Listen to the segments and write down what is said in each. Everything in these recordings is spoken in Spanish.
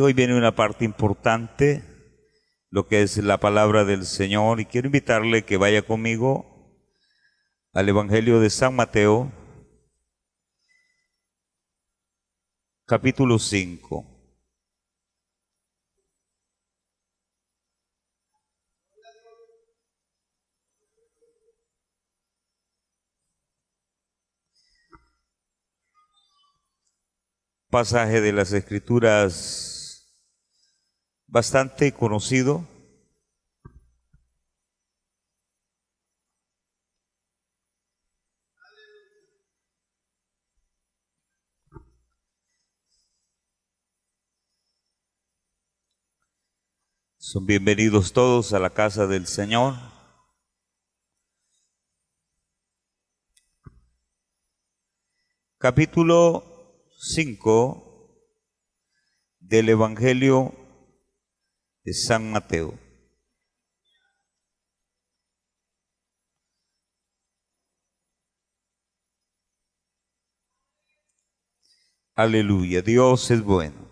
hoy viene una parte importante, lo que es la palabra del Señor, y quiero invitarle que vaya conmigo al Evangelio de San Mateo, capítulo 5. Pasaje de las Escrituras bastante conocido. Son bienvenidos todos a la casa del Señor. Capítulo 5 del Evangelio de San Mateo. Aleluya, Dios es bueno.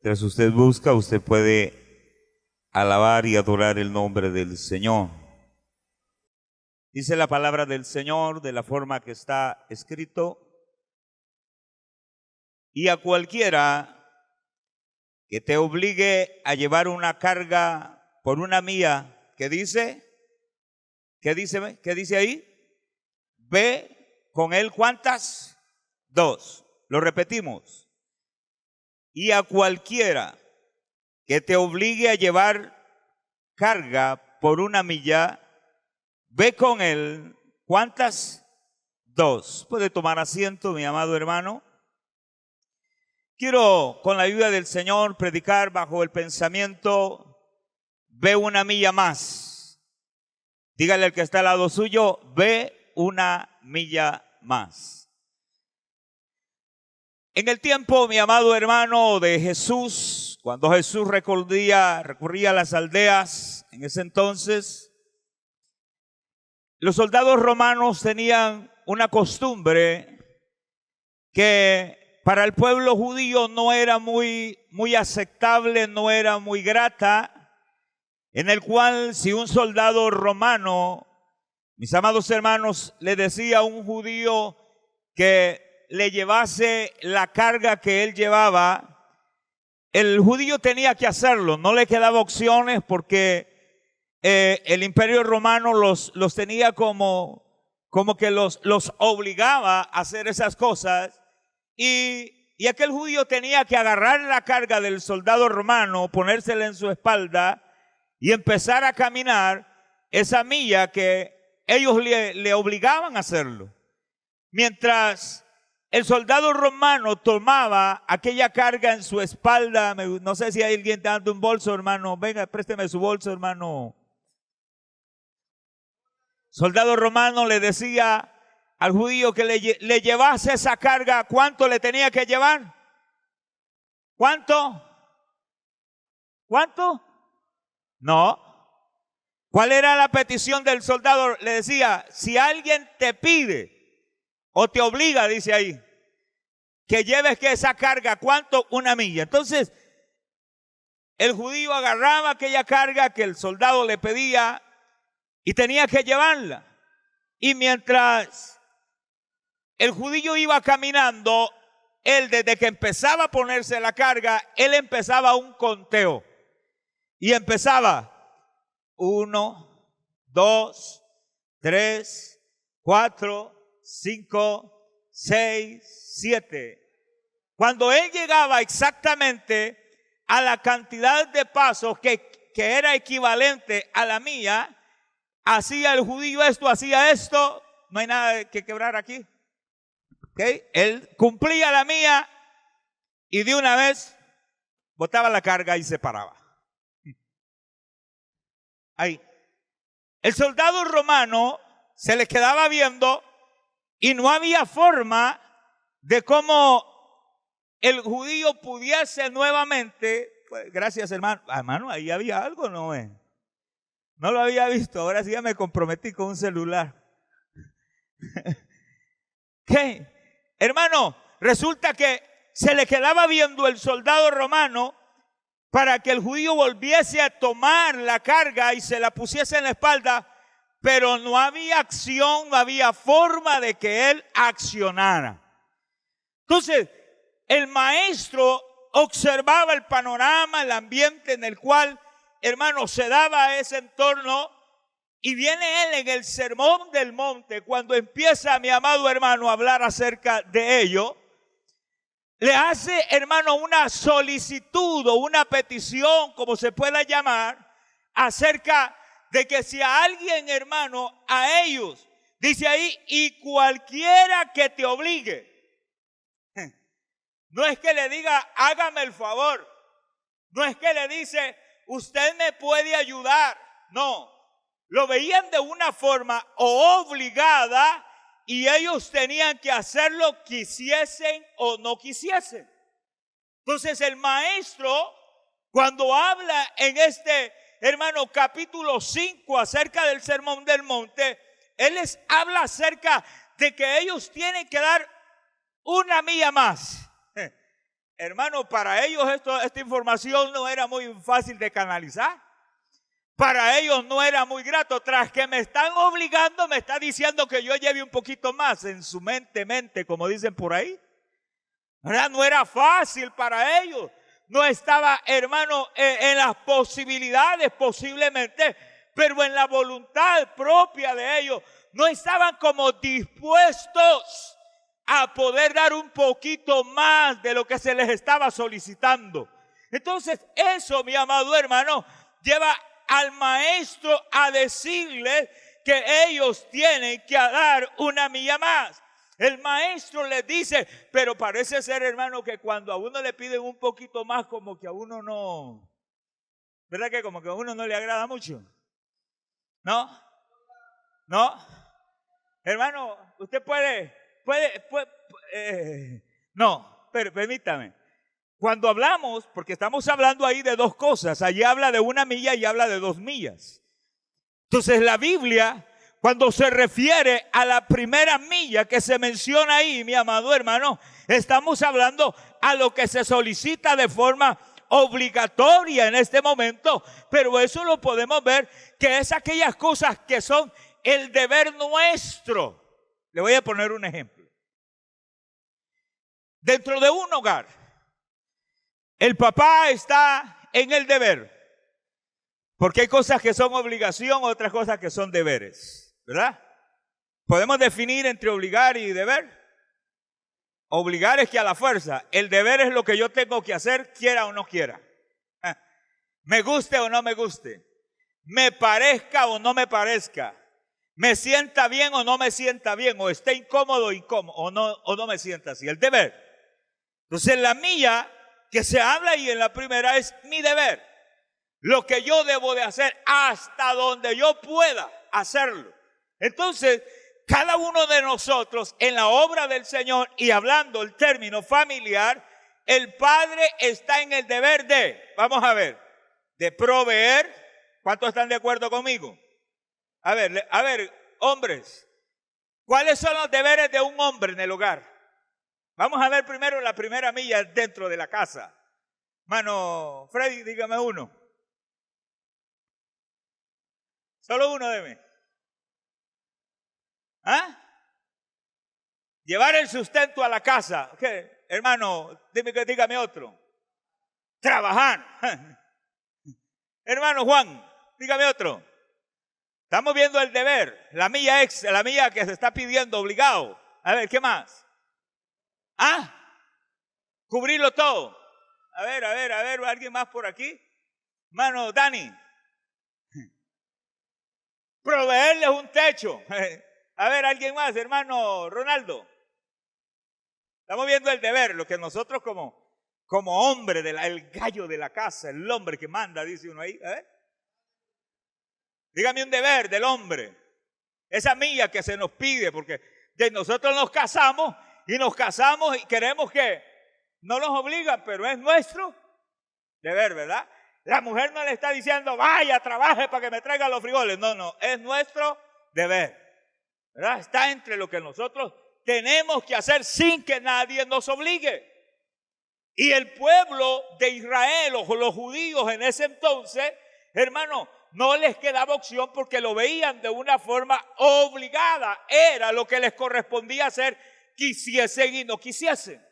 Mientras usted busca, usted puede alabar y adorar el nombre del Señor. Dice la palabra del Señor de la forma que está escrito: y a cualquiera que te obligue a llevar una carga por una mía, ¿qué dice? ¿Qué dice? ¿Qué dice ahí? Ve con él, ¿cuántas? 2. Lo repetimos. Y a cualquiera que te obligue a llevar carga por una milla, ve con él, ¿cuántas? 2. Puede tomar asiento, mi amado hermano. Quiero, con la ayuda del Señor, predicar bajo el pensamiento: ve una milla más. Dígale al que está al lado suyo: ve una milla más. En el tiempo, mi amado hermano, de Jesús, cuando Jesús recurría a las aldeas, en ese entonces, los soldados romanos tenían una costumbre que para el pueblo judío no era muy aceptable, no era muy grata, en el cual si un soldado romano, mis amados hermanos, le decía a un judío que le llevase la carga que él llevaba, el judío tenía que hacerlo, no le quedaba opciones, porque el imperio romano los tenía como que los obligaba a hacer esas cosas, y aquel judío tenía que agarrar la carga del soldado romano, ponérsela en su espalda y empezar a caminar esa milla que ellos le obligaban a hacerlo. Mientras el soldado romano tomaba aquella carga en su espalda, no sé si hay alguien dando un bolso, hermano, venga, présteme su bolso, hermano. Soldado romano le decía al judío que le llevase esa carga. ¿Cuánto le tenía que llevar? ¿Cuánto? ¿Cuánto? No. ¿Cuál era la petición del soldado? Le decía: si alguien te pide o te obliga, dice ahí, que lleves que esa carga, ¿cuánto? Una milla. Entonces, el judío agarraba aquella carga que el soldado le pedía y tenía que llevarla. Y mientras el judío iba caminando, él, desde que empezaba a ponerse la carga, él empezaba un conteo. Y empezaba 1, 2, 3, 4, 5, 6, 7. Cuando él llegaba exactamente a la cantidad de pasos que era equivalente a la mía, hacía el judío esto, hacía esto, no hay nada que quebrar aquí. ¿Okay? Él cumplía la mía y de una vez botaba la carga y se paraba. Ahí. El soldado romano se le quedaba viendo y no había forma de cómo el judío pudiese nuevamente, pues, gracias hermano, hermano, ahí había algo, ¿no es? No lo había visto, ahora sí ya me comprometí con un celular. ¿Qué? Hermano, resulta que se le quedaba viendo el soldado romano para que el judío volviese a tomar la carga y se la pusiese en la espalda, pero no había acción, no había forma de que él accionara. Entonces, el maestro observaba el panorama, el ambiente en el cual, hermano, se daba ese entorno, y viene él en el sermón del monte, cuando empieza mi amado hermano a hablar acerca de ello, le hace, hermano, una solicitud o una petición, como se pueda llamar, acerca de que si a alguien, hermano, a ellos, dice ahí, y cualquiera que te obligue, no es que le diga, hágame el favor, no es que le dice, usted me puede ayudar, no, lo veían de una forma obligada, y ellos tenían que hacerlo quisiesen o no quisiesen. Entonces el maestro, cuando habla en este, hermano, capítulo 5 acerca del sermón del monte, él les habla acerca de que ellos tienen que dar una milla más. Hermano, para ellos esta información no era muy fácil de canalizar. Para ellos no era muy grato. Tras que me están obligando, me está diciendo que yo lleve un poquito más en su mente, como dicen por ahí. ¿Verdad? No era fácil para ellos. No estaba, hermano, en las posibilidades posiblemente, pero en la voluntad propia de ellos. No estaban como dispuestos a poder dar un poquito más de lo que se les estaba solicitando. Entonces, eso, mi amado hermano, lleva al maestro a decirle que ellos tienen que dar una milla más. El maestro les dice, pero parece ser, hermano, que cuando a uno le piden un poquito más, como que a uno no, ¿verdad? Que como que a uno no le agrada mucho. ¿No? ¿No? Hermano, usted puede, no, pero permítame. Cuando hablamos, porque estamos hablando ahí de dos cosas, allí habla de una milla y habla de 2 millas. Entonces la Biblia, cuando se refiere a la primera milla que se menciona ahí, mi amado hermano, estamos hablando a lo que se solicita de forma obligatoria en este momento, pero eso lo podemos ver que es aquellas cosas que son el deber nuestro. Le voy a poner un ejemplo. Dentro de un hogar, el papá está en el deber, porque hay cosas que son obligación, otras cosas que son deberes, ¿verdad? ¿Podemos definir entre obligar y deber? Obligar es que a la fuerza. El deber es lo que yo tengo que hacer, quiera o no quiera. Me guste o no me guste. Me parezca o no me parezca. Me sienta bien o no me sienta bien. O esté incómodo o no me sienta así. El deber. Entonces la milla que se habla ahí en la primera es mi deber. Lo que yo debo de hacer hasta donde yo pueda hacerlo. Entonces, cada uno de nosotros en la obra del Señor y hablando el término familiar, el padre está en el deber de, vamos a ver, de proveer. ¿Cuántos están de acuerdo conmigo? A ver, hombres, ¿cuáles son los deberes de un hombre en el hogar? Vamos a ver primero la primera milla dentro de la casa. Mano, Freddy, dígame uno. Solo uno deme. ¿Ah? Llevar el sustento a la casa. ¿Qué? Hermano, dígame otro. Trabajar. Hermano Juan, dígame otro. Estamos viendo el deber, la milla extra, la milla que se está pidiendo obligado. A ver, ¿qué más? ¿Ah? Cubrirlo todo. A ver, ¿alguien más por aquí? Hermano Dani. Proveerles un techo. A ver, ¿alguien más? Hermano Ronaldo. Estamos viendo el deber, lo que nosotros como hombre, el gallo de la casa, el hombre que manda, dice uno ahí. A ver. Dígame un deber del hombre. Esa milla que se nos pide, porque nosotros nos casamos y queremos que No nos obligan, pero es nuestro deber, ¿verdad? La mujer no le está diciendo, vaya, trabaje para que me traiga los frijoles. No, no, es nuestro deber, ¿verdad? Está entre lo que nosotros tenemos que hacer sin que nadie nos obligue. Y el pueblo de Israel, o los judíos en ese entonces, hermano, no les quedaba opción porque lo veían de una forma obligada. Era lo que les correspondía hacer, quisiesen y no quisiesen.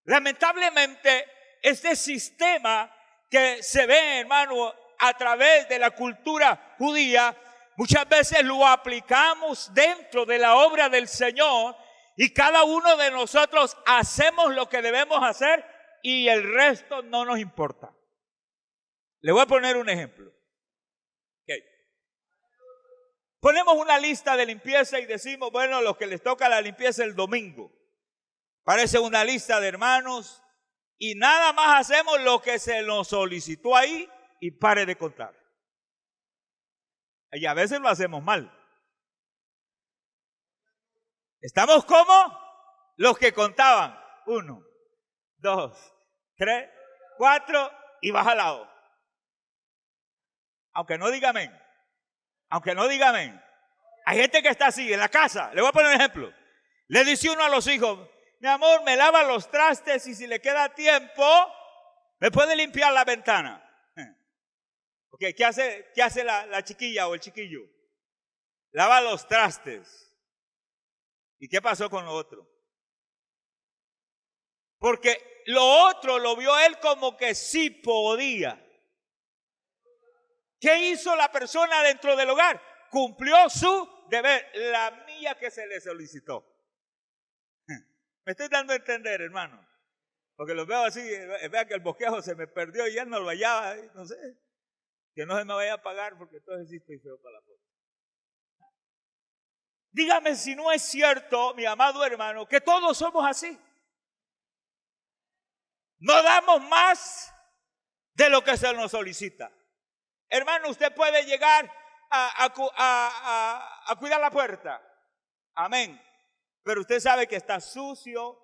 Lamentablemente, este sistema que se ve, hermano, a través de la cultura judía, muchas veces lo aplicamos dentro de la obra del Señor y cada uno de nosotros hacemos lo que debemos hacer y el resto no nos importa. Le voy a poner un ejemplo. Okay. Ponemos una lista de limpieza y decimos, bueno, los que les toca la limpieza el domingo. Parece una lista de hermanos y nada más hacemos lo que se nos solicitó ahí y pare de contar. Y a veces lo hacemos mal. Estamos como los que contaban. 1, 2, 3, 4 y baja al lado. Aunque no diga amén. Aunque no diga amén. Hay gente que está así en la casa. Le voy a poner un ejemplo. Le dice uno a los hijos, mi amor, me lava los trastes y si le queda tiempo, me puede limpiar la ventana. Okay, ¿qué hace la chiquilla o el chiquillo? Lava los trastes. ¿Y qué pasó con lo otro? Porque lo otro lo vio él como que sí podía. ¿Qué hizo la persona dentro del hogar? Cumplió su deber, la mía que se le solicitó. Me estoy dando a entender, hermano. Porque los veo así, vea que el bosquejo se me perdió y ya no lo hallaba, no sé. Que no se me vaya a pagar porque entonces sí estoy feo para la foto. Dígame si no es cierto, mi amado hermano, que todos somos así. No damos más de lo que se nos solicita. Hermano, usted puede llegar a cuidar la puerta. Amén. Pero usted sabe que está sucio,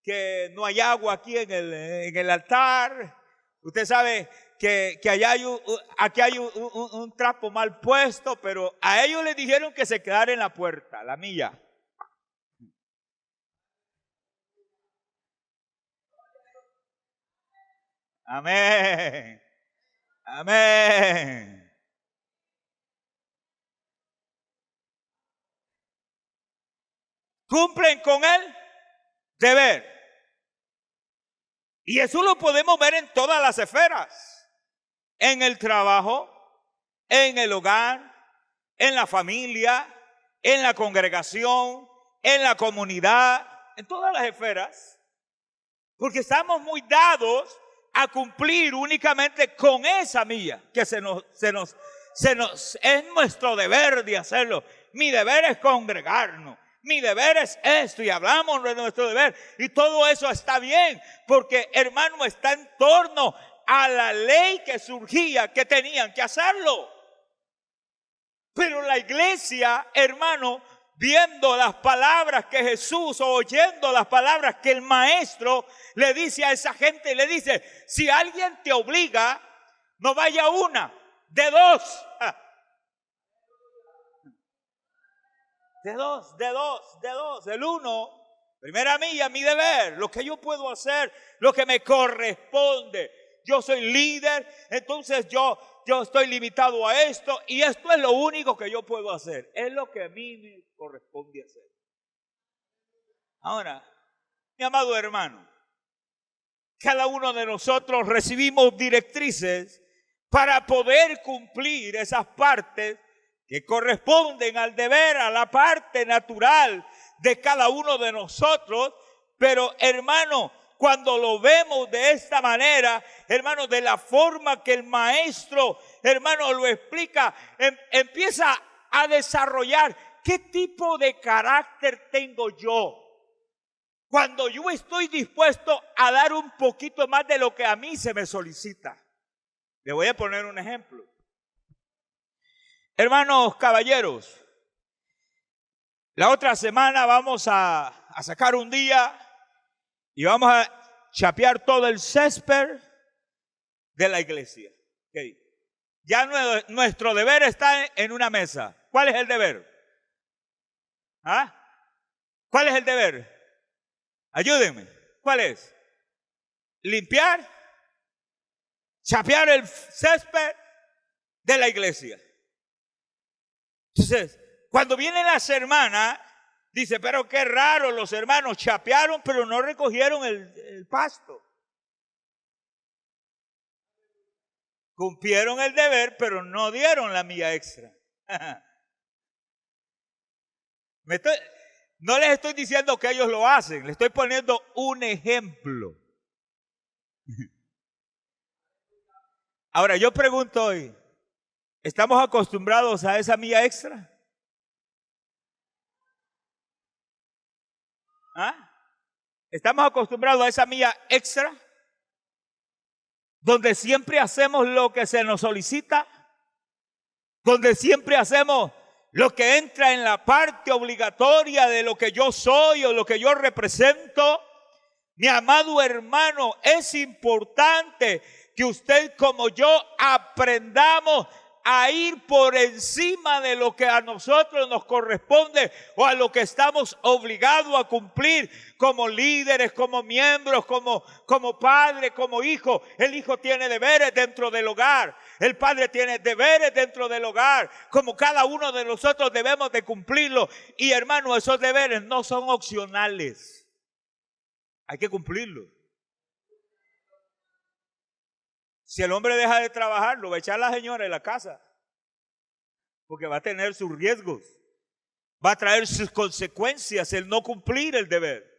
que no hay agua aquí en el altar. Usted sabe que allá aquí hay un trapo mal puesto, pero a ellos les dijeron que se quedara en la puerta, la milla. Amén. Amén. Cumplen con el deber. Y eso lo podemos ver en todas las esferas. En el trabajo, en el hogar, en la familia, en la congregación, en la comunidad, en todas las esferas. Porque estamos muy dados a cumplir únicamente con esa milla que es nuestro deber de hacerlo. Mi deber es congregarnos. Mi deber es esto y hablamos de nuestro deber y todo eso está bien porque, hermano, está en torno a la ley que surgía, que tenían que hacerlo. Pero la iglesia, hermano, viendo las palabras que Jesús o oyendo las palabras que el maestro le dice a esa gente, le dice, si alguien te obliga, no vaya una, de dos. De dos. El uno, primera milla, mi deber, lo que yo puedo hacer, lo que me corresponde. Yo soy líder, entonces yo estoy limitado a esto y esto es lo único que yo puedo hacer. Es lo que a mí me corresponde hacer. Ahora, mi amado hermano, cada uno de nosotros recibimos directrices para poder cumplir esas partes que corresponden al deber, a la parte natural de cada uno de nosotros. Pero, hermano, cuando lo vemos de esta manera, hermano, de la forma que el maestro, hermano, lo explica, empieza a desarrollar qué tipo de carácter tengo yo. Cuando yo estoy dispuesto a dar un poquito más de lo que a mí se me solicita. Le voy a poner un ejemplo. Hermanos caballeros, la otra semana vamos a sacar un día y vamos a chapear todo el césped de la iglesia. Okay. Ya nuestro deber está en una mesa. ¿Cuál es el deber? ¿Ah? ¿Cuál es el deber? Ayúdenme. ¿Cuál es? Limpiar, chapear el césped de la iglesia. Entonces, cuando vienen las hermanas, dice, pero qué raro, los hermanos chapearon, pero no recogieron el pasto. Cumplieron el deber, pero no dieron la milla extra. No les estoy diciendo que ellos lo hacen, les estoy poniendo un ejemplo. Ahora, yo pregunto hoy, ¿estamos acostumbrados a esa milla extra? ¿Ah? ¿Estamos acostumbrados a esa milla extra? Donde siempre hacemos lo que se nos solicita, donde siempre hacemos lo que entra en la parte obligatoria de lo que yo soy o lo que yo represento. Mi amado hermano, es importante que usted como yo aprendamos a ir por encima de lo que a nosotros nos corresponde o a lo que estamos obligados a cumplir como líderes, como miembros, como padre, como hijo. El hijo tiene deberes dentro del hogar, el padre tiene deberes dentro del hogar, como cada uno de nosotros debemos de cumplirlo. Y hermano, esos deberes no son opcionales, hay que cumplirlos. Si el hombre deja de trabajar, lo va a echar la señora en la casa, porque va a tener sus riesgos, va a traer sus consecuencias el no cumplir el deber.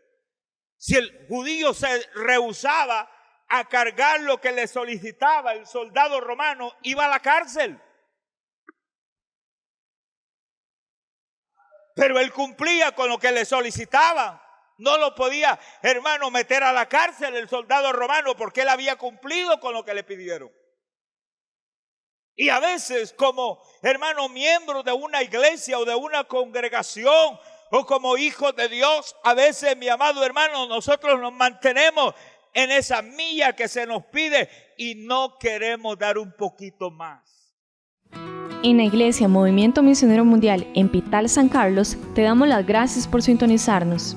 Si el judío se rehusaba a cargar lo que le solicitaba el soldado romano, iba a la cárcel. Pero él cumplía con lo que le solicitaba. No lo podía, hermano, meter a la cárcel el soldado romano porque él había cumplido con lo que le pidieron. Y a veces como, hermano, miembro de una iglesia o de una congregación o como hijos de Dios, a veces, mi amado hermano, nosotros nos mantenemos en esa milla que se nos pide y no queremos dar un poquito más. En la Iglesia Movimiento Misionero Mundial en Pital, San Carlos, te damos las gracias por sintonizarnos.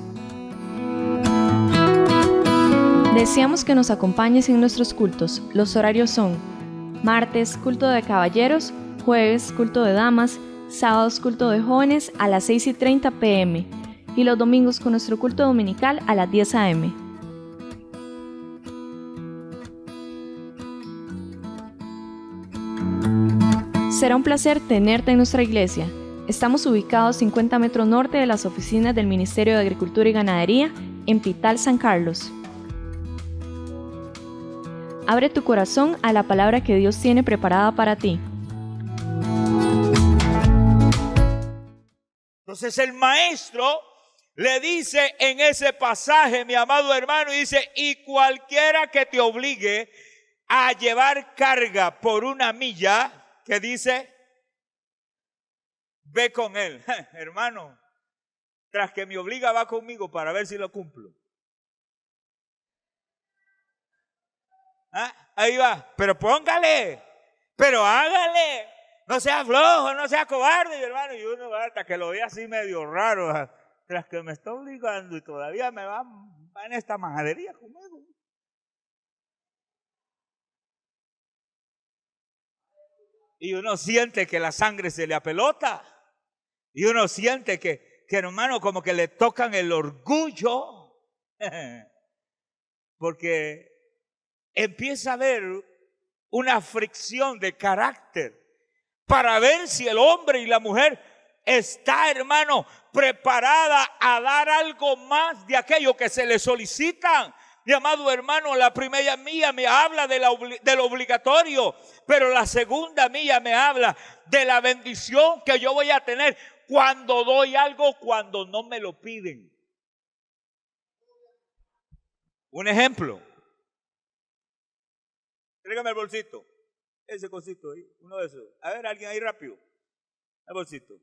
Deseamos que nos acompañes en nuestros cultos. Los horarios son: martes, culto de caballeros; jueves, culto de damas; sábados, culto de jóvenes a las 6:30 p.m. y los domingos con nuestro culto dominical a las 10 a.m. Será un placer tenerte en nuestra iglesia. Estamos ubicados 50 metros norte de las oficinas del Ministerio de Agricultura y Ganadería en Pital, San Carlos. Abre tu corazón a la palabra que Dios tiene preparada para ti. Entonces el maestro le dice en ese pasaje, mi amado hermano, y dice, y cualquiera que te obligue a llevar carga por una milla, que dice, ve con él. Hermano, tras que me obliga va conmigo para ver si lo cumplo. Ahí va, pero póngale, pero hágale, no sea flojo, no sea cobarde, mi hermano. Y uno hasta que lo ve así medio raro, tras que me está obligando y todavía me va en esta majadería conmigo. Y uno siente que la sangre se le apelota, y uno siente que hermano, como que le tocan el orgullo, porque empieza a haber una fricción de carácter para ver si el hombre y la mujer está, hermano, preparada a dar algo más de aquello que se le solicitan. Mi amado hermano, la primera milla me habla de lo obligatorio, pero la segunda milla me habla de la bendición que yo voy a tener cuando doy algo, cuando no me lo piden. Un ejemplo. Tráigame el bolsito. Ese cosito ahí, uno de esos. A ver, alguien ahí rápido. El bolsito.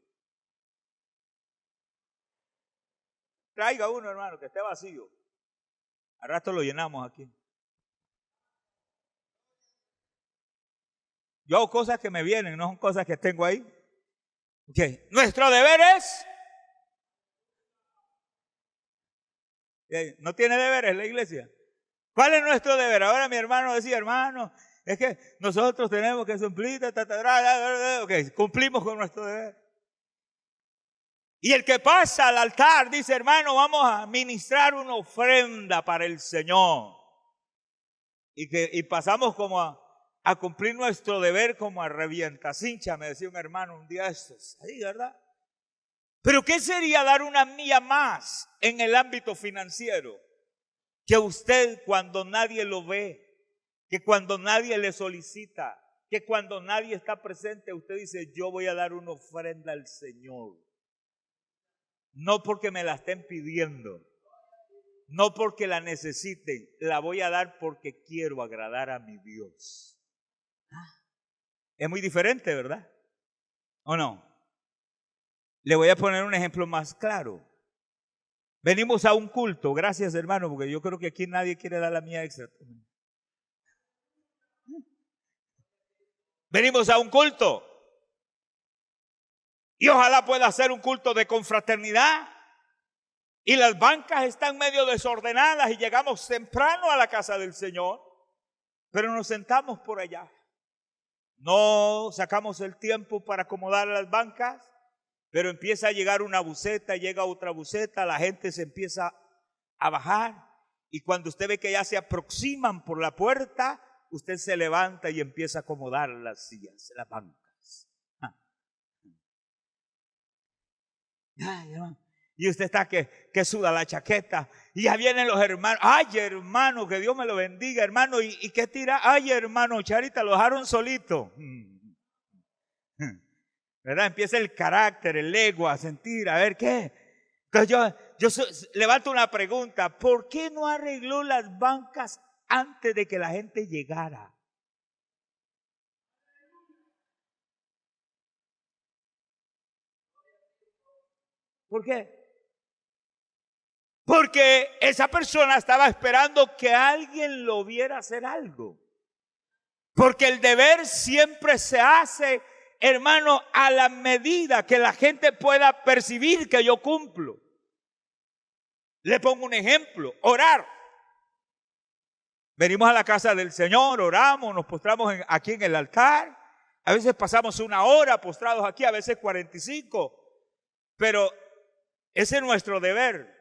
Traiga uno, hermano, que esté vacío. Al rato lo llenamos aquí. Yo hago cosas que me vienen, no son cosas que tengo ahí. Okay. Nuestro deber es... ¿No tiene deberes la iglesia? ¿Cuál es nuestro deber? Ahora mi hermano decía, hermano, es que nosotros tenemos que cumplir, ok, cumplimos con nuestro deber. Y el que pasa al altar dice, hermano, vamos a ministrar una ofrenda para el Señor. Y pasamos como a cumplir nuestro deber como a revientacincha, me decía un hermano un día estos. Ahí, ¿verdad? Pero ¿qué sería dar una milla más en el ámbito financiero? Que usted cuando nadie lo ve, que cuando nadie le solicita, que cuando nadie está presente, usted dice, yo voy a dar una ofrenda al Señor. No porque me la estén pidiendo, no porque la necesiten, la voy a dar porque quiero agradar a mi Dios. Es muy diferente, ¿verdad? ¿O no? Le voy a poner un ejemplo más claro. Venimos a un culto, gracias hermano, porque yo creo que aquí nadie quiere dar la mía extra. Venimos a un culto y ojalá pueda ser un culto de confraternidad y las bancas están medio desordenadas y llegamos temprano a la casa del Señor, pero nos sentamos por allá. No sacamos el tiempo para acomodar las bancas, pero empieza a llegar una buceta, llega otra buceta, la gente se empieza a bajar y cuando usted ve que ya se aproximan por la puerta, usted se levanta y empieza a acomodar las sillas, las bancas. Ay, hermano. Y usted está que suda la chaqueta y ya vienen los hermanos. Ay, hermano, que Dios me lo bendiga, hermano. ¿Y qué tira? Ay, hermano, Charita, lo dejaron solito. ¿Verdad? Empieza el carácter, el ego a sentir, a ver qué. Entonces yo levanto una pregunta. ¿Por qué no arregló las bancas antes de que la gente llegara? ¿Por qué? Porque esa persona estaba esperando que alguien lo viera hacer algo. Porque el deber siempre se hace, hermano, a la medida que la gente pueda percibir que yo cumplo. Le pongo un ejemplo, orar. Venimos a la casa del Señor, oramos, nos postramos aquí en el altar. A veces pasamos una hora postrados aquí, a veces 45. Pero ese es nuestro deber.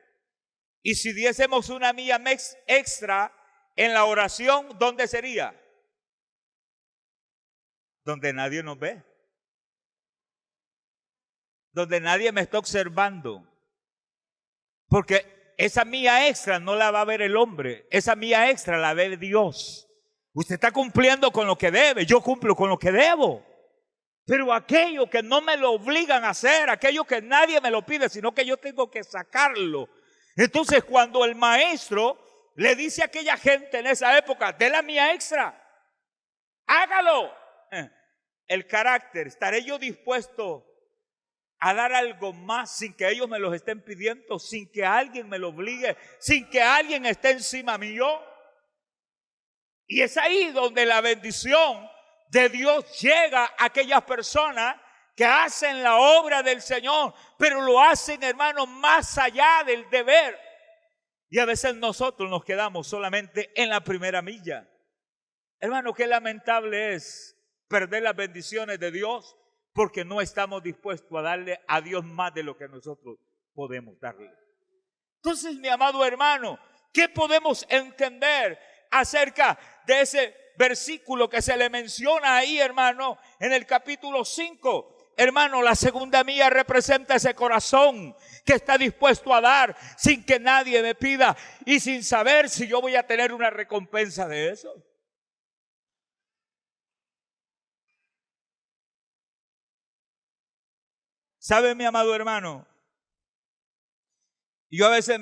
Y si diésemos una milla extra en la oración, ¿dónde sería? Donde nadie nos ve. Donde nadie me está observando. Porque esa milla extra no la va a ver el hombre. Esa milla extra la ve Dios. Usted está cumpliendo con lo que debe. Yo cumplo con lo que debo. Pero aquello que no me lo obligan a hacer, aquello que nadie me lo pide, sino que yo tengo que sacarlo. Entonces cuando el maestro le dice a aquella gente en esa época, de la mía extra, hágalo. El carácter, ¿estaré yo dispuesto a dar algo más sin que ellos me lo estén pidiendo, sin que alguien me lo obligue, sin que alguien esté encima mío? Y es ahí donde la bendición de Dios llega a aquellas personas que hacen la obra del Señor, pero lo hacen, hermano, más allá del deber. Y a veces nosotros nos quedamos solamente en la primera milla. Hermano, qué lamentable es perder las bendiciones de Dios porque no estamos dispuestos a darle a Dios más de lo que nosotros podemos darle. Entonces, mi amado hermano, ¿qué podemos entender acerca de ese versículo que se le menciona ahí, hermano, en el capítulo 5? Hermano, la segunda milla representa ese corazón que está dispuesto a dar sin que nadie me pida y sin saber si yo voy a tener una recompensa de eso. ¿Sabe, mi amado hermano? Yo a veces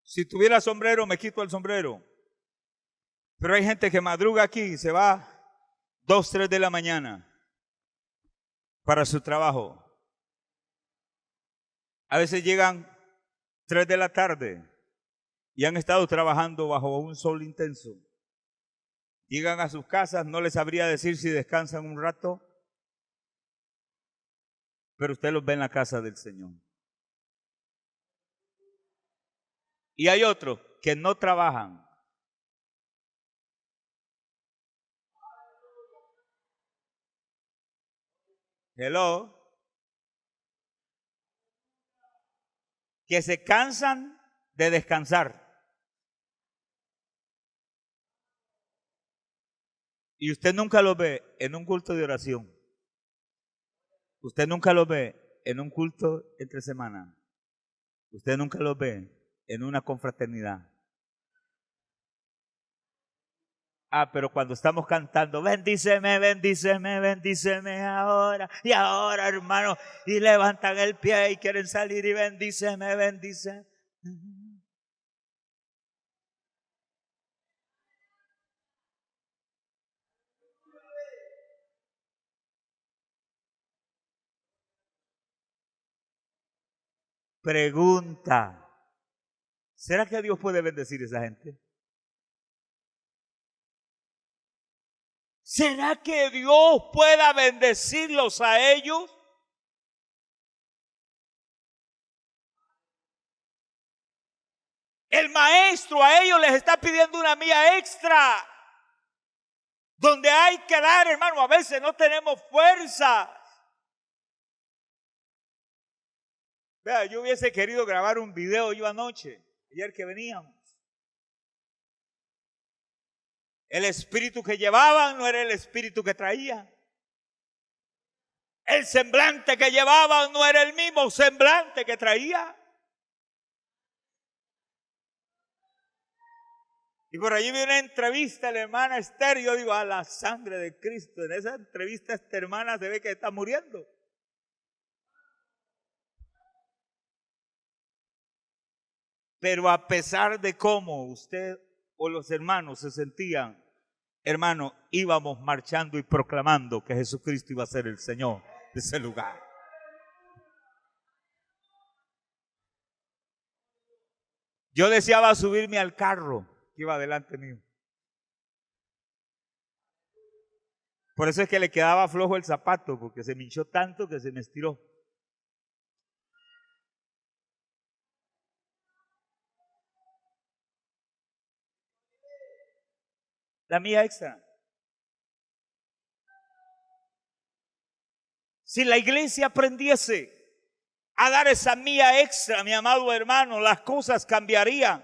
si tuviera sombrero, me quito el sombrero. Pero hay gente que madruga aquí y se va 2, 3 de la mañana para su trabajo. A veces llegan 3 de la tarde y han estado trabajando bajo un sol intenso. llegan a sus casas, no les sabría decir si descansan un rato, pero usted los ve en la casa del Señor. Y hay otros que no trabajan. Hello. Que se cansan de descansar. Y usted nunca lo ve en un culto de oración. Usted nunca lo ve en un culto entre semana. Usted nunca lo ve en una confraternidad. Ah, pero cuando estamos cantando, bendíceme, bendíceme, bendíceme ahora y ahora, hermano, y levantan el pie y quieren salir y bendíceme, bendíceme. Pregunta, ¿será que Dios puede bendecir a esa gente? ¿Será que Dios pueda bendecirlos a ellos? El maestro a ellos les está pidiendo una milla extra. Donde hay que dar, hermano, a veces no tenemos fuerza. Vea, yo hubiese querido grabar un video yo anoche, ayer que veníamos. El espíritu que llevaban no era el espíritu que traían. El semblante que llevaban no era el mismo semblante que traía. Y por allí vi una entrevista a la hermana Esther, y yo digo, a la sangre de Cristo. En esa entrevista esta hermana se ve que está muriendo. Pero a pesar de cómo usted o los hermanos se sentían, hermano, íbamos marchando y proclamando que Jesucristo iba a ser el Señor de ese lugar. Yo deseaba subirme al carro que iba delante mío. Por eso es que le quedaba flojo el zapato, porque se me hinchó tanto que se me estiró. La mía extra. Si la iglesia aprendiese a dar esa mía extra, mi amado hermano, las cosas cambiarían.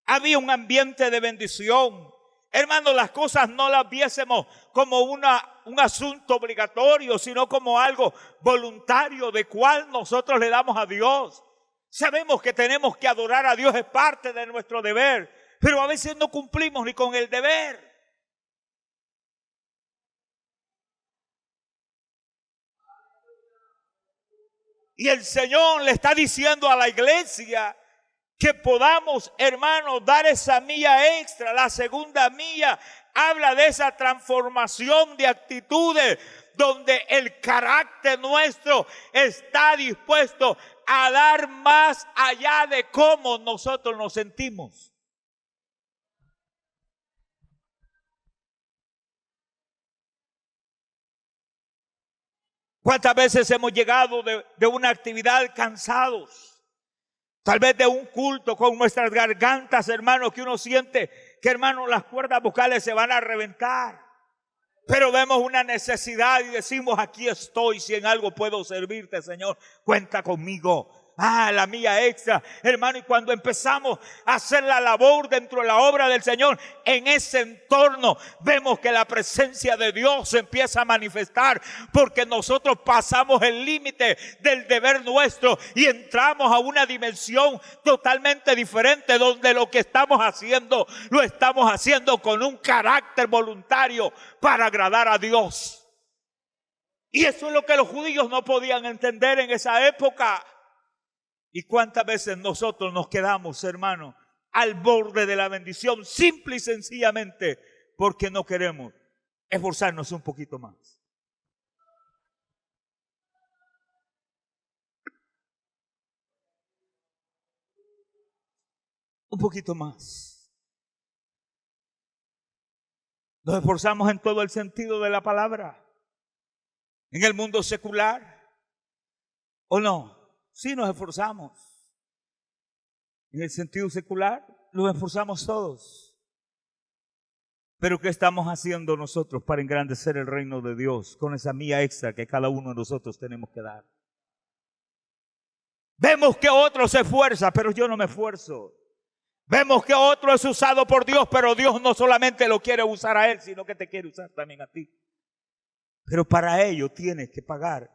Había un ambiente de bendición. Hermano, las cosas no las viésemos como un asunto obligatorio, sino como algo voluntario de cual nosotros le damos a Dios. Sabemos que tenemos que adorar a Dios, es parte de nuestro deber, pero a veces no cumplimos ni con el deber. Y el Señor le está diciendo a la iglesia que podamos, hermanos, dar esa milla extra. La segunda milla habla de esa transformación de actitudes donde el carácter nuestro está dispuesto a dar más allá de cómo nosotros nos sentimos. ¿Cuántas veces hemos llegado de una actividad cansados? Tal vez de un culto con nuestras gargantas, hermano, que uno siente que, hermano, las cuerdas vocales se van a reventar. Pero vemos una necesidad y decimos, aquí estoy, si en algo puedo servirte, Señor, cuenta conmigo. Ah, la mía extra, hermano, y cuando empezamos a hacer la labor dentro de la obra del Señor, en ese entorno vemos que la presencia de Dios se empieza a manifestar, porque nosotros pasamos el límite del deber nuestro y entramos a una dimensión totalmente diferente, donde lo que estamos haciendo, lo estamos haciendo con un carácter voluntario para agradar a Dios. Y eso es lo que los judíos no podían entender en esa época. ¿Y cuántas veces nosotros nos quedamos, hermano, al borde de la bendición, simple y sencillamente porque no queremos esforzarnos un poquito más? Un poquito más. Nos esforzamos en todo el sentido de la palabra. En el mundo secular, ¿o no? Sí nos esforzamos. En el sentido secular, nos esforzamos todos. Pero ¿qué estamos haciendo nosotros para engrandecer el reino de Dios con esa milla extra que cada uno de nosotros tenemos que dar? Vemos que otro se esfuerza, pero yo no me esfuerzo. Vemos que otro es usado por Dios, pero Dios no solamente lo quiere usar a él, sino que te quiere usar también a ti. Pero para ello tienes que pagar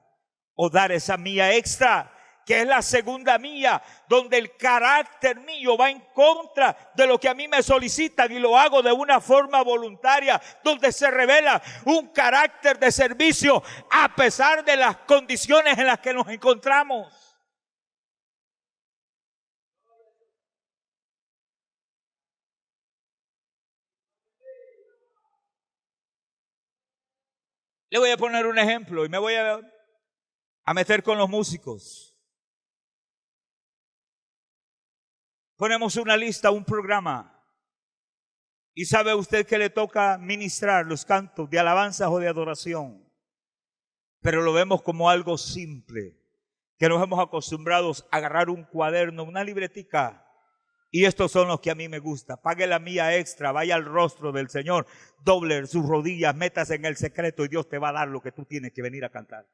o dar esa milla extra, que es la segunda milla, donde el carácter mío va en contra de lo que a mí me solicitan y lo hago de una forma voluntaria, donde se revela un carácter de servicio a pesar de las condiciones en las que nos encontramos. Le voy a poner un ejemplo y me voy a meter con los músicos. Ponemos una lista, un programa, y sabe usted que le toca ministrar los cantos de alabanzas o de adoración, pero lo vemos como algo simple, que nos hemos acostumbrado a agarrar un cuaderno, una libretica, y estos son los que a mí me gusta. Pague la mía extra, vaya al rostro del Señor, doble sus rodillas, métase en el secreto y Dios te va a dar lo que tú tienes que venir a cantar.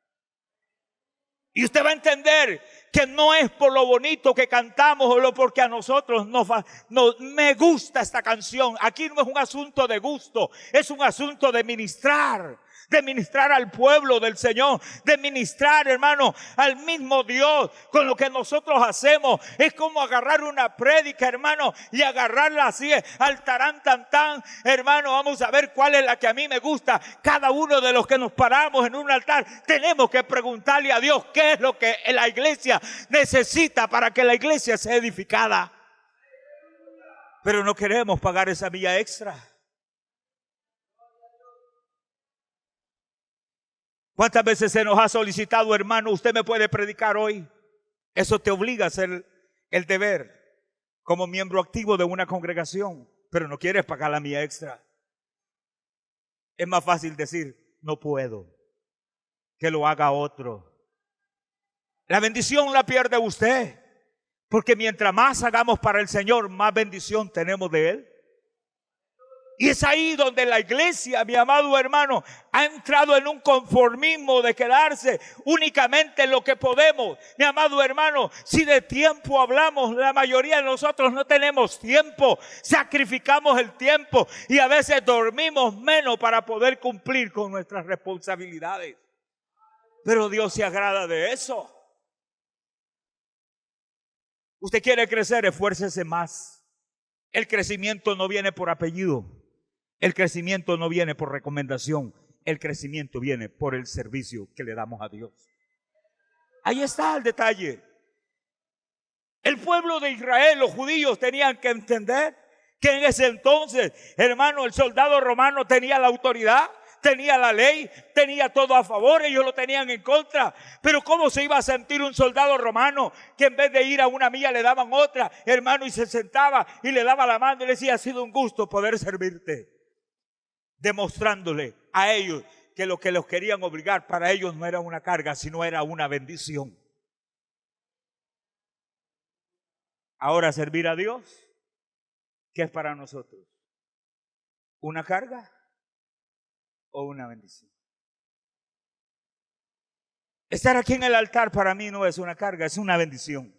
Y usted va a entender que no es por lo bonito que cantamos o porque a nosotros no me gusta esta canción. Aquí no es un asunto de gusto, es un asunto de ministrar al pueblo del Señor, de ministrar, hermano, al mismo Dios. Con lo que nosotros hacemos es como agarrar una prédica, hermano, y agarrarla así al tarán tan tan, hermano. Vamos a ver cuál es la que a mí me gusta. Cada uno de los que nos paramos en un altar tenemos que preguntarle a Dios qué es lo que la iglesia necesita para que la iglesia sea edificada. Pero no queremos pagar esa milla extra. ¿Cuántas veces se nos ha solicitado, hermano, usted me puede predicar hoy? Eso te obliga a hacer el deber como miembro activo de una congregación, pero no quieres pagar la milla extra. Es más fácil decir, no puedo, que lo haga otro. La bendición la pierde usted, porque mientras más hagamos para el Señor, más bendición tenemos de Él. Y es ahí donde la iglesia, mi amado hermano, ha entrado en un conformismo de quedarse únicamente en lo que podemos. Mi amado hermano, si de tiempo hablamos, la mayoría de nosotros no tenemos tiempo. Sacrificamos el tiempo y a veces dormimos menos para poder cumplir con nuestras responsabilidades. Pero Dios se agrada de eso. Usted quiere crecer, esfuércese más. El crecimiento no viene por apellido. El crecimiento no viene por recomendación. El crecimiento viene por el servicio que le damos a Dios. Ahí está el detalle. El pueblo de Israel, los judíos, tenían que entender que en ese entonces, hermano, el soldado romano tenía la autoridad, tenía la ley, tenía todo a favor, ellos lo tenían en contra. Pero ¿cómo se iba a sentir un soldado romano que en vez de ir a una milla le daban otra, hermano, y se sentaba y le daba la mano y le decía, ha sido un gusto poder servirte? Demostrándole a ellos que lo que los querían obligar para ellos no era una carga, sino era una bendición. Ahora servir a Dios, ¿qué es para nosotros? ¿Una carga o una bendición? Estar aquí en el altar para mí no es una carga, es una bendición.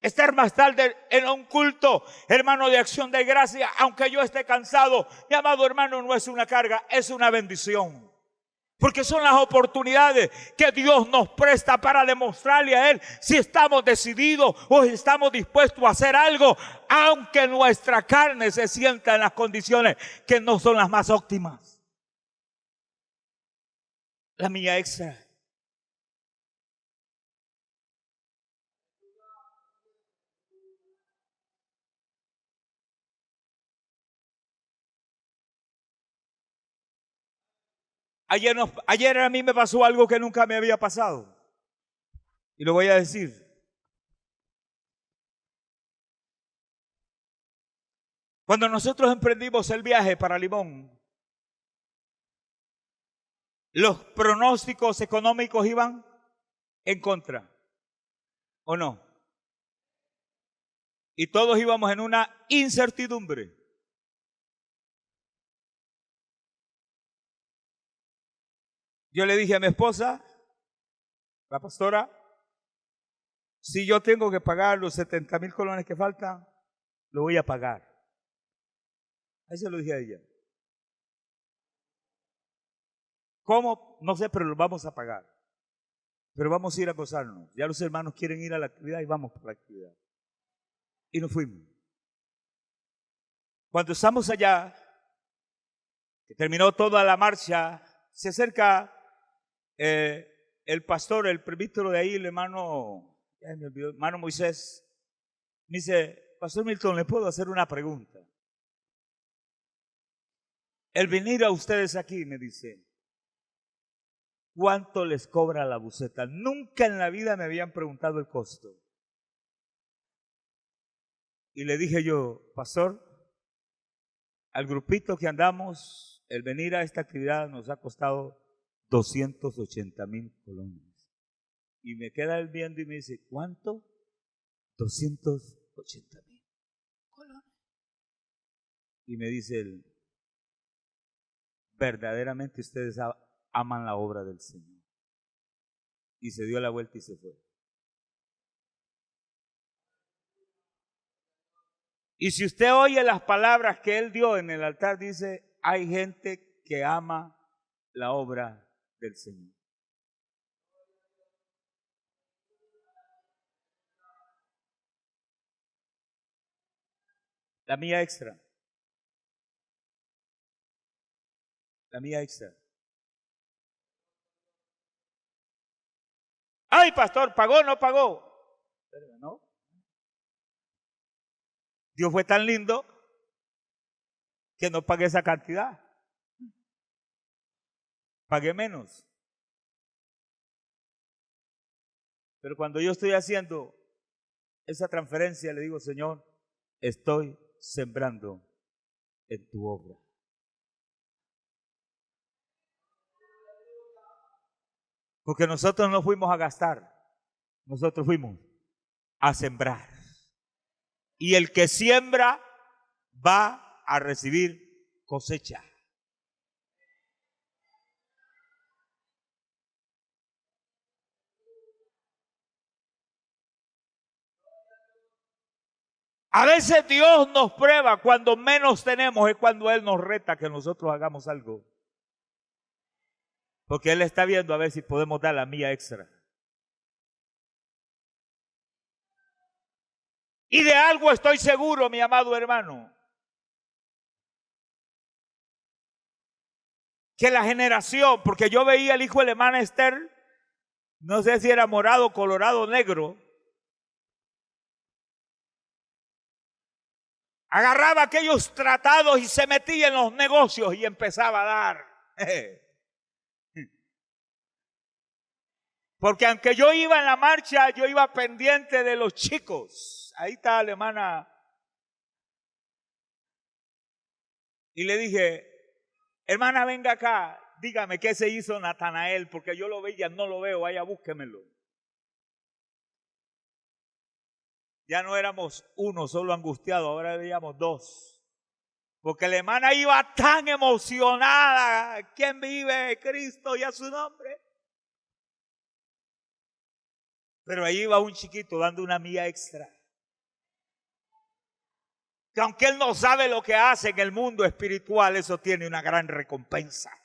Estar más tarde en un culto, hermano, de acción de gracia, aunque yo esté cansado, mi amado hermano, no es una carga, es una bendición. Porque son las oportunidades que Dios nos presta para demostrarle a Él si estamos decididos o si estamos dispuestos a hacer algo, aunque nuestra carne se sienta en las condiciones que no son las más óptimas. La milla extra. Ayer a mí me pasó algo que nunca me había pasado. Y lo voy a decir. Cuando nosotros emprendimos el viaje para Limón, los pronósticos económicos iban en contra, ¿o no? Y todos íbamos en una incertidumbre. Yo le dije a mi esposa, la pastora, si yo tengo que pagar los 70,000 colones que faltan, lo voy a pagar. Ahí se lo dije a ella. ¿Cómo? No sé, pero lo vamos a pagar. Pero vamos a ir a gozarnos. Ya los hermanos quieren ir a la actividad y vamos por la actividad. Y nos fuimos. Cuando estamos allá, que terminó toda la marcha, se acerca el pastor, el presbítero de ahí, el hermano Moisés, me dice, Pastor Milton, ¿le puedo hacer una pregunta? El venir a ustedes aquí, me dice, ¿cuánto les cobra la buseta? Nunca en la vida me habían preguntado el costo. Y le dije yo, pastor, al grupito que andamos, el venir a esta actividad nos ha costado 280,000 colones. Y me queda él viendo y me dice, ¿cuánto? 280,000 colones. Y me dice él, verdaderamente ustedes aman la obra del Señor. Y se dio la vuelta y se fue. Y si usted oye las palabras que él dio en el altar, dice, hay gente que ama la obra del Señor. La mía extra. La mía extra. Ay, pastor, ¿pagó o no pagó? ¿No? Dios fue tan lindo que no pagué esa cantidad. Pagué menos. Pero cuando yo estoy haciendo esa transferencia, le digo, Señor, estoy sembrando en tu obra. Porque nosotros no fuimos a gastar, nosotros fuimos a sembrar. Y el que siembra va a recibir cosecha. A veces Dios nos prueba cuando menos tenemos, es cuando Él nos reta que nosotros hagamos algo. Porque Él está viendo a ver si podemos dar la mía extra. Y de algo estoy seguro, mi amado hermano, que la generación, porque yo veía al hijo de la hermana Esther, no sé si era morado, colorado, negro, agarraba aquellos tratados y se metía en los negocios y empezaba a dar. Porque aunque yo iba en la marcha, yo iba pendiente de los chicos. Ahí está la hermana. Y le dije, hermana, venga acá, dígame qué se hizo Natanael, porque yo lo veía, no lo veo, vaya, búsquemelo. Ya no éramos uno solo angustiado, ahora veíamos dos. Porque la hermana iba tan emocionada. ¿Quién vive? Cristo y a su nombre. Pero ahí iba un chiquito dando una milla extra. Que aunque él no sabe lo que hace en el mundo espiritual, eso tiene una gran recompensa.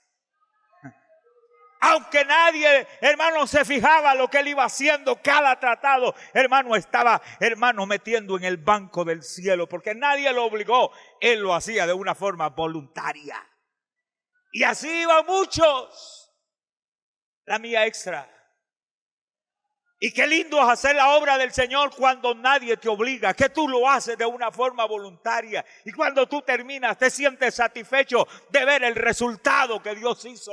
Aunque nadie, hermano, se fijaba lo que él iba haciendo, cada tratado, hermano, estaba, hermano, metiendo en el banco del cielo, porque nadie lo obligó, él lo hacía de una forma voluntaria. Y así iban muchos, la mía extra. Y qué lindo es hacer la obra del Señor cuando nadie te obliga, que tú lo haces de una forma voluntaria. Y cuando tú terminas, te sientes satisfecho de ver el resultado que Dios hizo.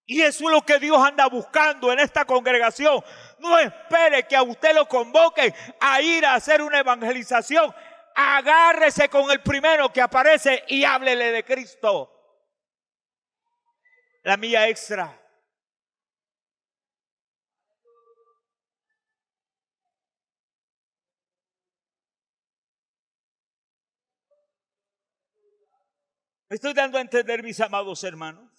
Y eso es lo que Dios anda buscando en esta congregación. No espere que a usted lo convoquen a ir a hacer una evangelización. agárrese con el primero que aparece y háblele de Cristo. La milla extra. Me estoy dando a entender, mis amados hermanos.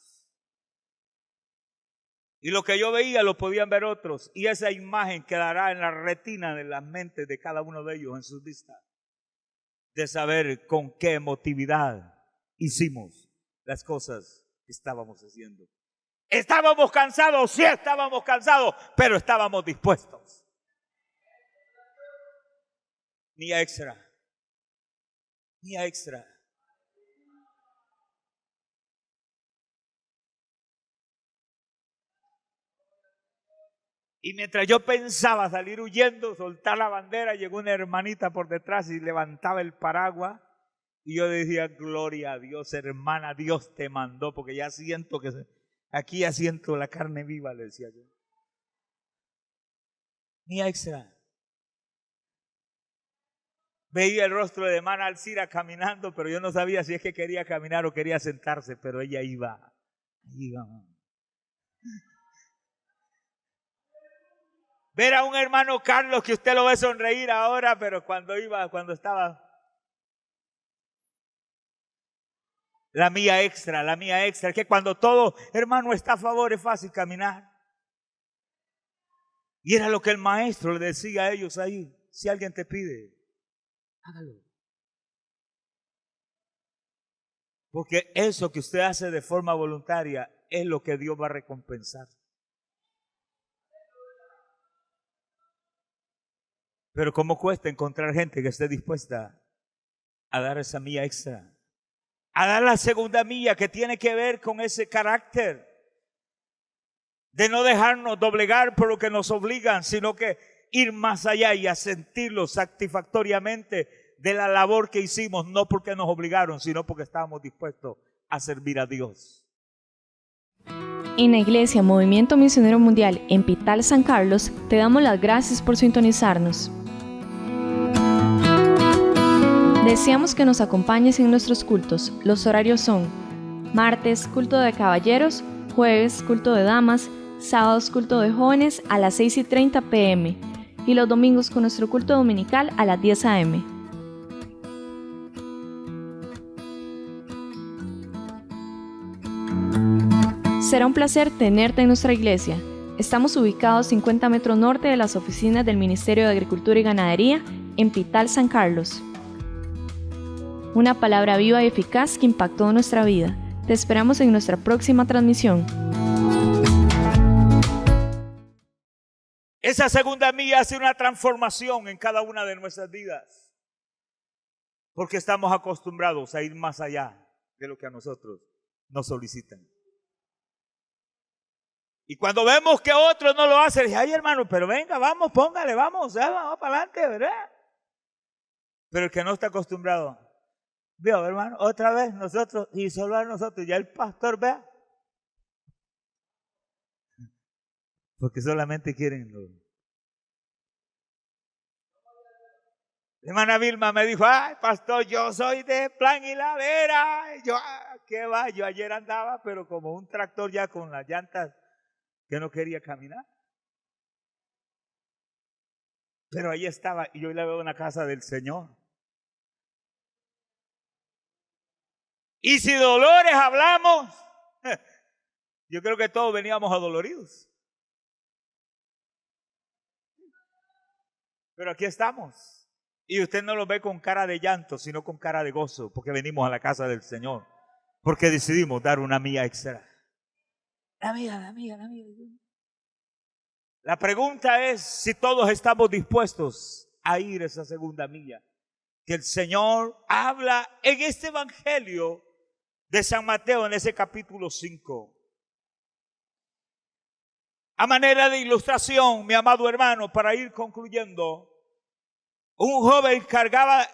Y lo que yo veía lo podían ver otros. Y esa imagen quedará en la retina de las mentes de cada uno de ellos en sus vistas. De saber con qué emotividad hicimos las cosas que estábamos haciendo. ¿Estábamos cansados? Sí, estábamos cansados, pero estábamos dispuestos. Milla extra. Milla extra. Y mientras yo pensaba salir huyendo, soltar la bandera, llegó una hermanita por detrás y levantaba el paraguas. Y yo decía, gloria a Dios, hermana, Dios te mandó, porque ya siento que aquí ya siento la carne viva, le decía yo. Mía extra. Veía el rostro de hermana Alcira caminando, pero yo no sabía si es que quería caminar o quería sentarse, pero ella iba. Iba. Ver a un hermano Carlos que usted lo ve sonreír ahora, pero cuando estaba. La mía extra, es que cuando todo hermano está a favor es fácil caminar. Y era lo que el maestro le decía a ellos ahí, si alguien te pide, hágalo. Porque eso que usted hace de forma voluntaria es lo que Dios va a recompensar. Pero ¿cómo cuesta encontrar gente que esté dispuesta a dar esa milla extra? A dar la segunda milla que tiene que ver con ese carácter de no dejarnos doblegar por lo que nos obligan, sino que ir más allá y a sentirlo satisfactoriamente de la labor que hicimos, no porque nos obligaron, sino porque estábamos dispuestos a servir a Dios. En la Iglesia Movimiento Misionero Mundial en Pital San Carlos, te damos las gracias por sintonizarnos. Deseamos que nos acompañes en nuestros cultos. Los horarios son: martes, culto de caballeros; jueves, culto de damas; sábados, culto de jóvenes a las 6:30 p.m. y los domingos con nuestro culto dominical a las 10 a.m. Será un placer tenerte en nuestra iglesia. Estamos ubicados 50 metros norte de las oficinas del Ministerio de Agricultura y Ganadería en Pital San Carlos. Una palabra viva y eficaz que impactó nuestra vida. Te esperamos en nuestra próxima transmisión. Esa segunda milla hace una transformación en cada una de nuestras vidas. Porque estamos acostumbrados a ir más allá de lo que a nosotros nos solicitan. Y cuando vemos que otros no lo hacen, dije, ay hermano, pero venga, vamos, póngale, vamos para adelante, ¿verdad? Pero el que no está acostumbrado, veo hermano, otra vez nosotros, y solo a nosotros, ya el pastor vea. Porque solamente quieren lo. La hermana Vilma me dijo, ay pastor, yo soy de Plan y Ladera. Yo, ¿qué va? Yo ayer andaba, pero como un tractor ya con las llantas que no quería caminar. Pero ahí estaba, y yo la veo en la casa del Señor. Y si dolores hablamos, yo creo que todos veníamos adoloridos. Pero aquí estamos. Y usted no lo ve con cara de llanto, sino con cara de gozo, porque venimos a la casa del Señor. Porque decidimos dar una milla extra. La milla. La pregunta es si todos estamos dispuestos a ir esa segunda milla. Que el Señor habla en este evangelio de San Mateo, en ese capítulo 5. A manera de ilustración, mi amado hermano, para ir concluyendo, un joven cargaba,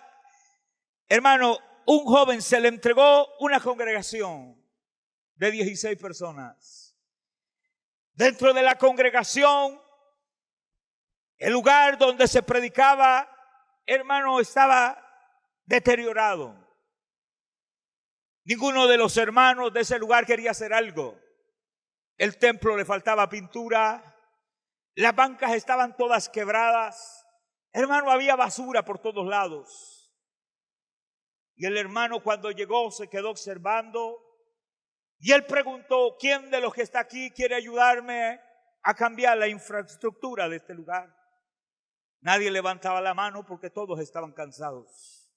hermano, un joven se le entregó una congregación de 16 personas. Dentro de la congregación, el lugar donde se predicaba, hermano, estaba deteriorado. Ninguno de los hermanos de ese lugar quería hacer algo. El templo le faltaba pintura, las bancas estaban todas quebradas. Hermano, había basura por todos lados. Y el hermano cuando llegó se quedó observando y él preguntó, ¿quién de los que está aquí quiere ayudarme a cambiar la infraestructura de este lugar? Nadie levantaba la mano porque todos estaban cansados.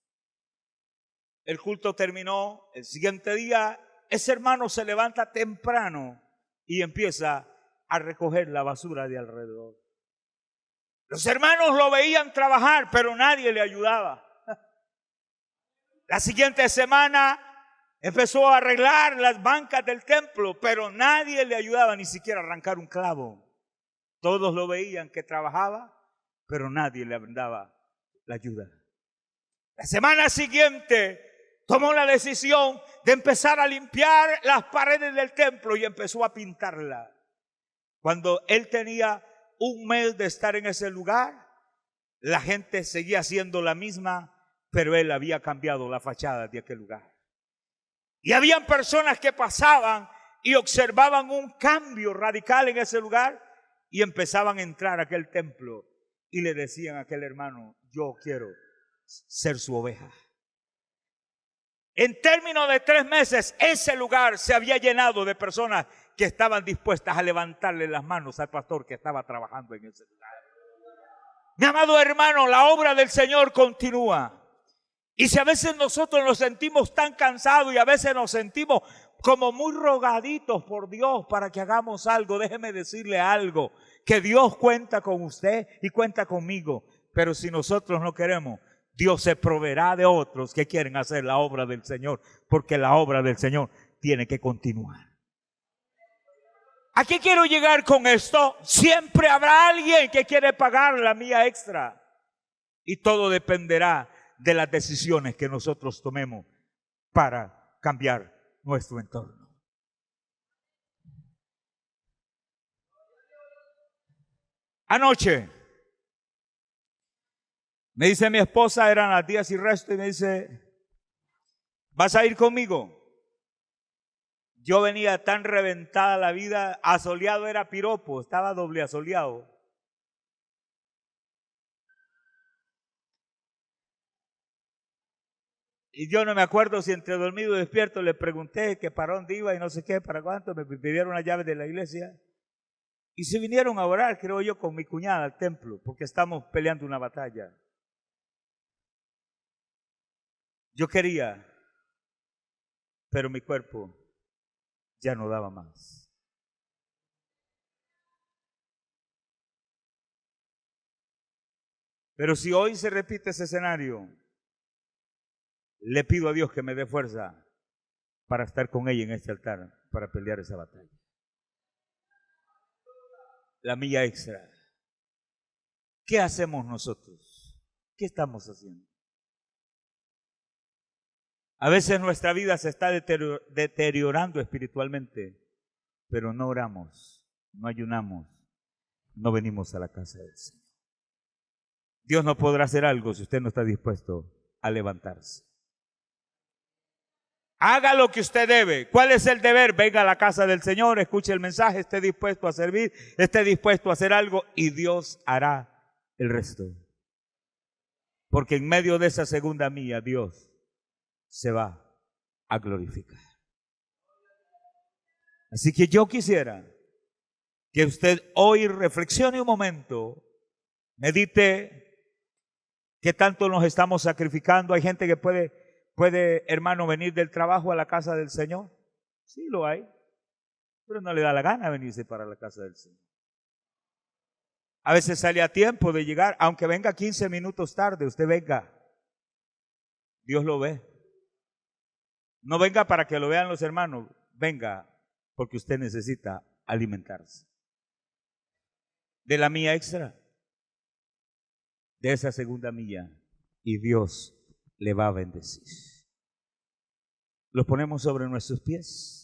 El culto terminó, el siguiente día ese hermano se levanta temprano y empieza a recoger la basura de alrededor. Los hermanos lo veían trabajar, pero nadie le ayudaba. La siguiente semana empezó a arreglar las bancas del templo, pero nadie le ayudaba ni siquiera a arrancar un clavo. Todos lo veían que trabajaba, pero nadie le daba la ayuda. La semana siguiente tomó la decisión de empezar a limpiar las paredes del templo y empezó a pintarla. Cuando él tenía un mes de estar en ese lugar, la gente seguía siendo la misma, pero él había cambiado la fachada de aquel lugar. Y habían personas que pasaban y observaban un cambio radical en ese lugar y empezaban a entrar a aquel templo y le decían a aquel hermano, yo quiero ser su oveja. En términos de 3 meses, ese lugar se había llenado de personas que estaban dispuestas a levantarle las manos al pastor que estaba trabajando en ese lugar. Mi amado hermano, la obra del Señor continúa. Y si a veces nosotros nos sentimos tan cansados y a veces nos sentimos como muy rogaditos por Dios para que hagamos algo, déjeme decirle algo, que Dios cuenta con usted y cuenta conmigo. Pero si nosotros no queremos, Dios se proveerá de otros que quieren hacer la obra del Señor, porque la obra del Señor tiene que continuar. ¿A qué quiero llegar con esto? Siempre habrá alguien que quiere pagar la mía extra. Y todo dependerá de las decisiones que nosotros tomemos para cambiar nuestro entorno. Anoche me dice mi esposa, eran las 10 y resto, y me dice, ¿vas a ir conmigo? Yo venía tan reventada la vida, asoleado era piropo, estaba doble asoleado. Y yo no me acuerdo si entre dormido y despierto le pregunté que para dónde iba y no sé qué, para cuánto, me pidieron las llaves de la iglesia. Y se vinieron a orar, creo yo, con mi cuñada al templo, porque estamos peleando una batalla. Yo quería, pero mi cuerpo ya no daba más. Pero si hoy se repite ese escenario, le pido a Dios que me dé fuerza para estar con ella en este altar, para pelear esa batalla. La milla extra. ¿Qué hacemos nosotros? ¿Qué estamos haciendo? A veces nuestra vida se está deteriorando espiritualmente, pero no oramos, no ayunamos, no venimos a la casa del Señor. Dios no podrá hacer algo si usted no está dispuesto a levantarse. Haga lo que usted debe. ¿Cuál es el deber? Venga a la casa del Señor, escuche el mensaje, esté dispuesto a servir, esté dispuesto a hacer algo y Dios hará el resto. Porque en medio de esa segunda milla, Dios se va a glorificar. Así que yo quisiera que usted hoy reflexione un momento, medite qué tanto nos estamos sacrificando. Hay gente que puede, hermano, venir del trabajo a la casa del Señor. Sí, lo hay, pero no le da la gana venirse para la casa del Señor. A veces sale a tiempo de llegar, aunque venga 15 minutos tarde, usted venga. Dios lo ve. No venga para que lo vean los hermanos, venga porque usted necesita alimentarse. De la milla extra, de esa segunda milla, y Dios le va a bendecir. Los ponemos sobre nuestros pies.